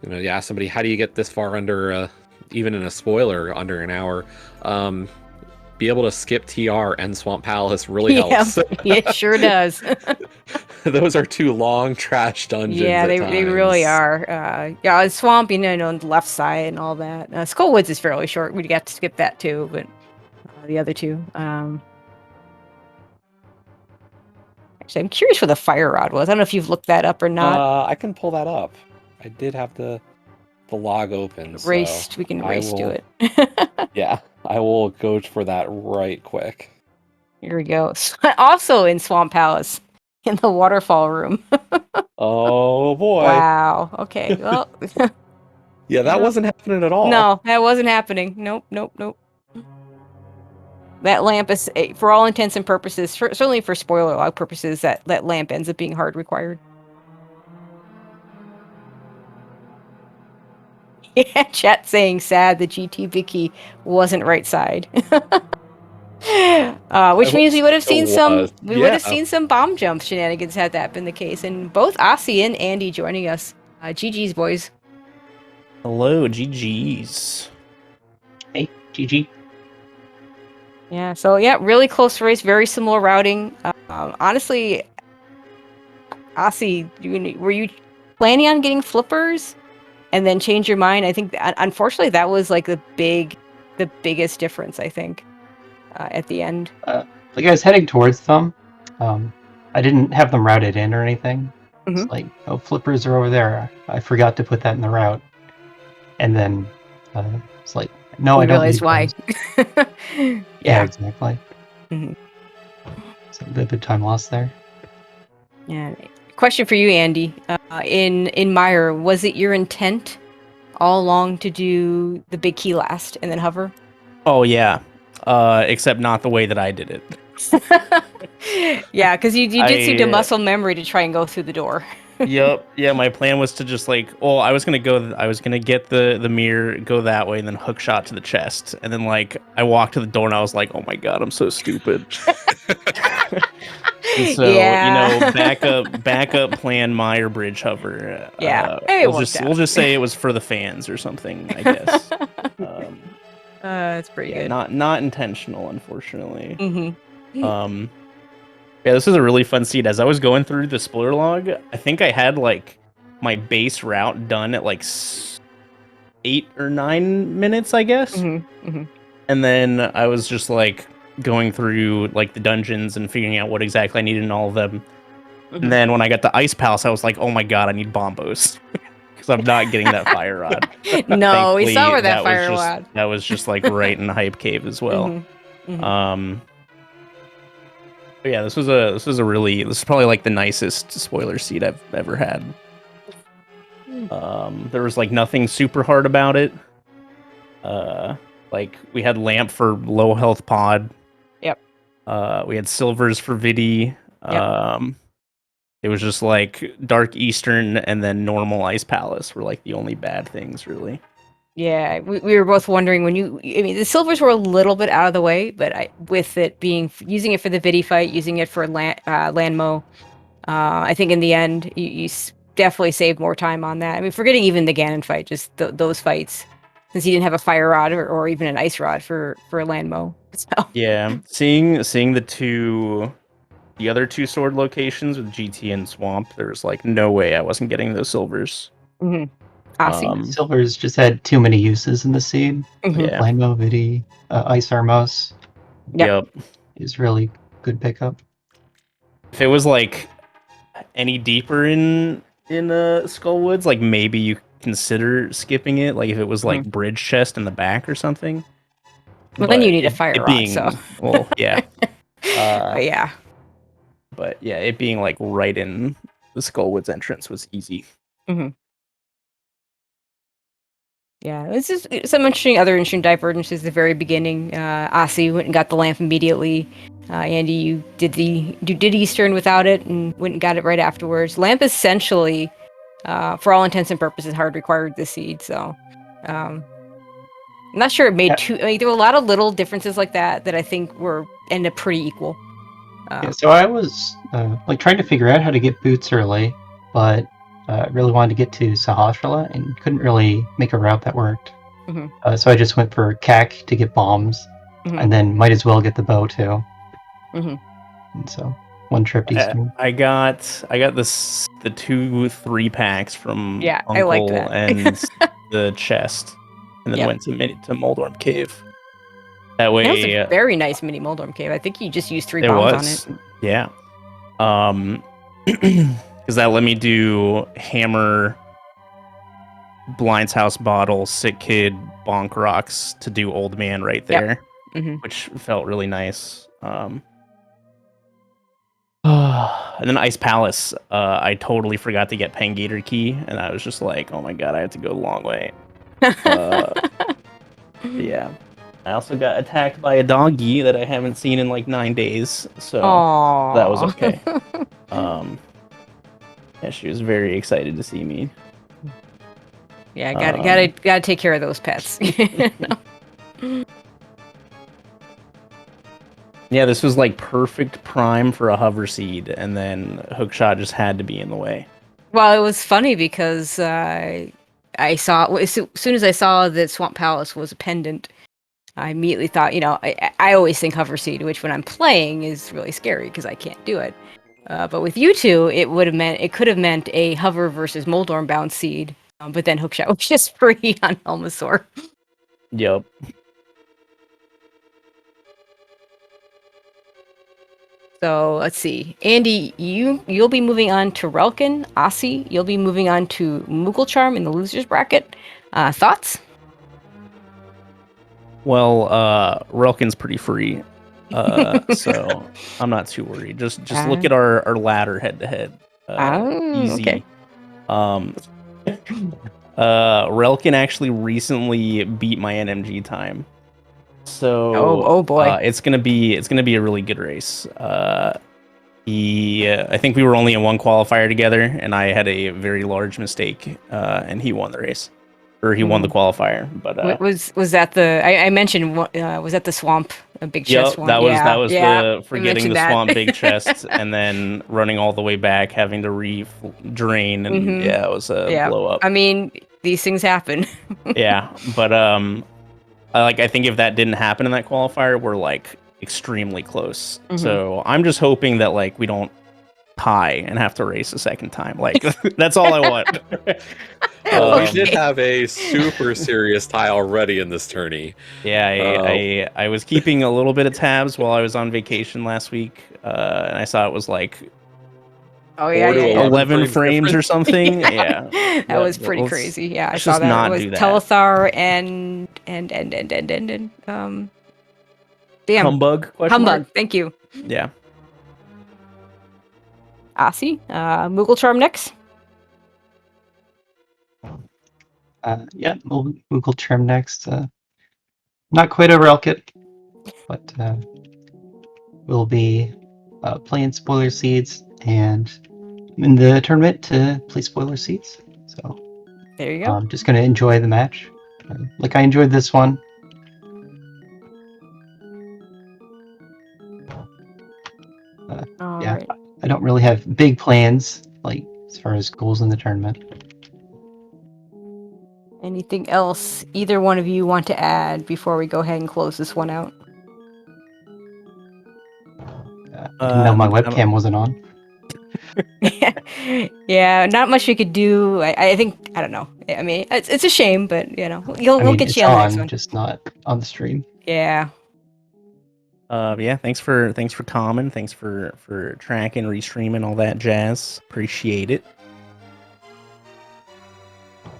ask somebody, how do you get this far under, even in a spoiler, under an hour? Be able to skip TR and Swamp Palace really helps. Yeah, it sure does. those are two long trash dungeons. Yeah, at they times. really are. Yeah, swamp, on the left side and all that. Skullwoods is fairly short. We'd get to skip that too, but the other two. Actually, I'm curious where the fire rod was. I don't know if you've looked that up or not. I can pull that up. I did have the log open. Raced. So We can race to it. Yeah, I will go for that right quick. Here we go. Also in Swamp Palace, in the waterfall room. Oh boy! Wow. Okay. Well. Yeah, that wasn't happening at all. No, that wasn't happening. Nope. That lamp is, for all intents and purposes, certainly for spoiler log purposes, that lamp ends up being hard required. Yeah, chat saying sad the GT Vicky wasn't right side. Which means we would have seen some bomb jump shenanigans had that been the case. And both Aussie and Andy joining us. GG's boys. Hello, GG's. Hey, GG. Yeah, so yeah, really close race, very similar routing. Honestly, Aussie, were you planning on getting flippers and then change your mind? I think, unfortunately, that was like the biggest difference, I think, at the end. Like I was heading towards them. I didn't have them routed in or anything. Mhm. It's like, oh, flippers are over there. I forgot to put that in the route. And then it's like, no, I don't realize why. Yeah, exactly. Mhm. So a bit of time lost there. Yeah. Question for you, Andy. In Meyer, was it your intent all along to do the big key last and then hover? Oh yeah, except not the way that I did it. Yeah, because you did seem to muscle memory to try and go through the door. Yep. Yeah, my plan was to just I was gonna get the mirror, go that way, and then hook shot to the chest, and then I walked to the door and I was like, oh my god, I'm so stupid. And so Yeah. backup plan Meyer bridge hover. Yeah, we'll just say it was for the fans or something, I guess. That's pretty good. Not intentional, unfortunately. Mm-hmm. Yeah, this is a really fun seed. As I was going through the spoiler log, I think I had my base route done at 8 or 9 minutes, I guess. Mm-hmm. And then I was just going through the dungeons and figuring out what exactly I needed in all of them. Mm-hmm. And then when I got to Ice Palace, I was like, oh my god, I need bombos. Because I'm not getting that fire rod. No, we saw where that fire rod. That was just right in the hype cave as well. Mm-hmm. Mm-hmm. But yeah, this is probably the nicest spoiler seed I've ever had. There was nothing super hard about it. We had lamp for low health pod. Yep. We had silvers for Vidi. Yep. It was just Dark Eastern and then normal Ice Palace were the only bad things, really. Yeah, we were both wondering the silvers were a little bit out of the way, but with it using it for the Vidi fight, using it for Landmo, I think in the end you definitely saved more time on that. I mean, forgetting even the Ganon fight, just those fights, since he didn't have a fire rod or even an ice rod for Landmo. So. Yeah, seeing the other two sword locations with GT and Swamp, there's no way I wasn't getting those silvers. Mm-hmm. Silvers just had too many uses in the seed. Mm-hmm. Yeah. Landmo, Vidi, Ice Armos. Yep. Is really good pickup. If it was any deeper in Skullwoods, maybe you consider skipping it. If it was bridge chest in the back or something. Well, then you need a fire rod. So. Well, yeah. Yeah. But yeah, it being right in the Skullwoods entrance was easy. Mm-hmm. Yeah, this is some other interesting divergences at the very beginning. Aussie went and got the lamp immediately. Andy, you did Eastern without it and went and got it right afterwards. Lamp essentially, for all intents and purposes, hard required this seed. So, I'm not sure it made too. I mean, there were a lot of little differences like that I think ended up pretty equal. So I was trying to figure out how to get boots early, but really wanted to get to Sahasrara and couldn't really make a route that worked. Mm-hmm. So I just went for CAC to get bombs, mm-hmm. and then might as well get the bow too. Mm-hmm. And so one trip Eastern. I got the 2 3-packs from Yeah, I Uncle liked that. and the chest, and then Yep. went to Moldorm Cave. That That was way, a very nice mini Moldorm cave. I think you just used 3 it bombs was. on it. Yeah. Because that let me do hammer, Blind's House bottle, sick kid, bonk rocks to do old man right there, which felt really nice. And then Ice Palace, I totally forgot to get Pangator Key, and I was just like, oh my god, I have to go a long way. Yeah. I also got attacked by a doggy that I haven't seen in like 9 days, so Aww. that was okay. Yeah, she was very excited to see me. Yeah, gotta take care of those pets. Yeah, this was like perfect prime for a hover seed, and then hookshot just had to be in the way. Well, it was funny because I saw as soon as I saw that Swamp Palace was a pendant, I immediately thought, I always think hover seed, which when I'm playing is really scary because I can't do it. But with you two, it could have meant a hover versus Moldorm bound seed, but then hookshot was just free on Helmasaur. Yep. So let's see, Andy, you'll be moving on to Relkin. Aussie, you'll be moving on to Moogle Charm in the losers bracket. Thoughts? Well, Relkin's pretty free, so I'm not too worried. Just look at our ladder head to head. Easy. Okay. Relkin actually recently beat my NMG time, so oh boy, it's gonna be a really good race. I think we were only in one qualifier together, and I had a very large mistake, and he won the race. Or he won the qualifier, but was that the I mentioned was that the swamp, a big chest one? That was the forgetting the that. swamp big chest and then running all the way back, having to drain, and it was a blow up. I mean, these things happen. Yeah, but I think if that didn't happen in that qualifier, we're like extremely close. So I'm just hoping that like we don't tie and have to race a second time. Like that's all I want. We did have a super serious tie already in this tourney. Yeah, I was keeping a little bit of tabs while I was on vacation last week, and I saw it was like 11 frames or something. Yeah, that was pretty crazy. Yeah, I saw that. Not it was do that. Telethar and damn Humbug. Humbug. Thank you. Yeah. Aussie, Moogle Charm next. Yeah, Moogle Charm next. Not quite a Relkit, but we'll be playing Spoiler Seeds, and I'm in the tournament to play Spoiler Seeds. So there you go. I'm just gonna enjoy the match, like I enjoyed this one. Yeah. Right. I don't really have big plans, like as far as goals in the tournament. Anything else either one of you want to add before we go ahead and close this one out? I didn't know my webcam wasn't on. Yeah, not much we could do. I think, I don't know. I mean, it's a shame, but we'll get you on the next one. Just not on the stream. Yeah. Yeah, thanks for commenting, thanks for tracking, restreaming, all that jazz. Appreciate it.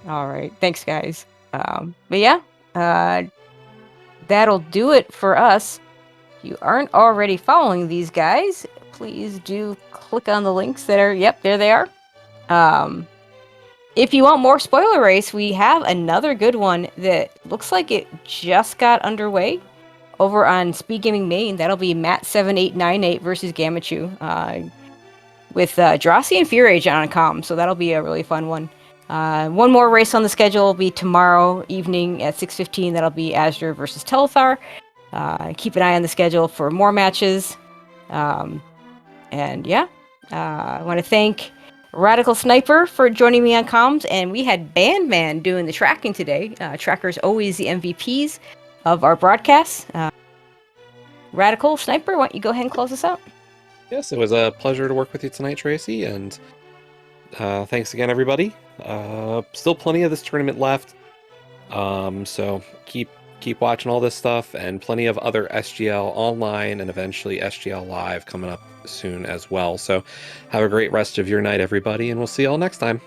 All right, thanks guys. But yeah, that'll do it for us. If you aren't already following these guys, please do click on the links that are, yep, there they are. If you want more Spoiler Race, we have another good one that looks like it just got underway over on SpeedGaming Main. That'll be Matt7898 versus Gamachu, with Drossi and Fear Age on comm, so that'll be a really fun one. One more race on the schedule will be tomorrow evening at 6:15. That'll be Azure versus Telethar. Keep an eye on the schedule for more matches. And yeah, I want to thank Radical Sniper for joining me on comms, and we had Bandman doing the tracking today. Trackers always the MVPs of our broadcasts. Radical Sniper, why don't you go ahead and close us out? Yes, it was a pleasure to work with you tonight, Tracy, and thanks again, everybody. Still plenty of this tournament left, so keep watching all this stuff, and plenty of other SGL online and eventually SGL Live coming up soon as well. So have a great rest of your night, everybody, and we'll see you all next time.